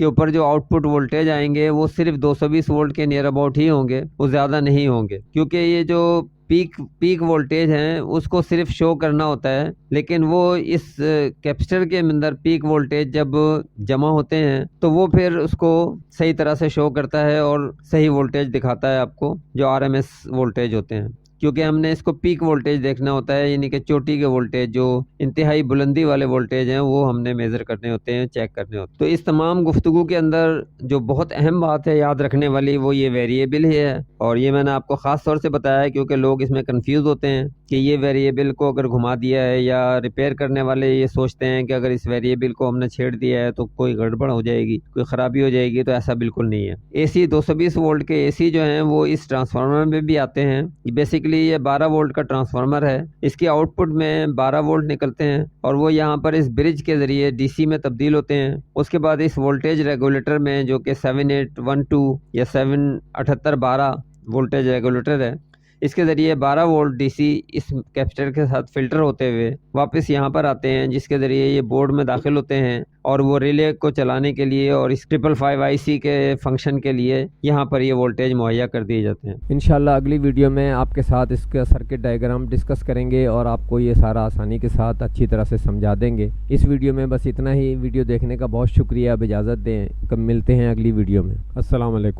के ऊपर जो आउटपुट वोल्टेज आएंगे वो सिर्फ 220 वोल्ट के नियर अबाउट ही होंगे, वो ज़्यादा नहीं होंगे, क्योंकि ये जो पीक वोल्टेज हैं उसको सिर्फ शो करना होता है, लेकिन वो इस कैपेसिटर के अंदर पीक वोल्टेज जब जमा होते हैं तो वो फिर उसको सही तरह से शो करता है और सही वोल्टेज दिखाता है आपको, जो आरएमएस वोल्टेज होते हैं। क्योंकि हमने इसको पीक वोल्टेज देखना होता है, यानी कि चोटी के वोल्टेज, जो इंतहाई बुलंदी वाले वोल्टेज हैं वो हमने मेज़र करने होते हैं, चेक करने होते हैं। तो इस तमाम गुफ्तगू के अंदर जो बहुत अहम बात है याद रखने वाली, वो ये वेरिएबल ही है। और ये मैंने आपको ख़ास तौर से बताया है क्योंकि लोग इसमें कंफ्यूज होते हैं कि ये वेरिएबल को अगर घुमा दिया है, या रिपेयर करने वाले ये सोचते हैं कि अगर इस वेरिएबल को हमने छेड़ दिया है तो कोई गड़बड़ हो जाएगी, कोई ख़राबी हो जाएगी। तो ऐसा बिल्कुल नहीं है। AC 220 वोल्ट के AC जो हैं वो इस ट्रांसफार्मर में भी आते हैं। बेसिकली ये 12 वोल्ट का ट्रांसफार्मर है। इसके आउटपुट में 12 वोल्ट निकलते हैं और वो यहाँ पर इस ब्रिज के ज़रिए DC में तब्दील होते हैं। उसके बाद इस वोल्टेज रेगुलेटर में, जो कि 7812 या 77812 वोल्टेज रेगुलेटर है, इसके ज़रिए 12 वोल्ट DC इस कैपेसिटर के साथ फ़िल्टर होते हुए वापस यहाँ पर आते हैं, जिसके ज़रिए ये बोर्ड में दाखिल होते हैं और वो रिले को चलाने के लिए और इस 555 IC के फंक्शन के लिए यहाँ पर ये वोल्टेज मुहैया कर दिए जाते हैं। इंशाल्लाह अगली वीडियो में आपके साथ इसका सर्किट डायग्राम डिस्कस करेंगे और आपको ये सारा आसानी के साथ अच्छी तरह से समझा देंगे। इस वीडियो में बस इतना ही। वीडियो देखने का बहुत शुक्रिया। अब इजाज़त दें, कब मिलते हैं अगली वीडियो में। अस्सलाम वालेकुम।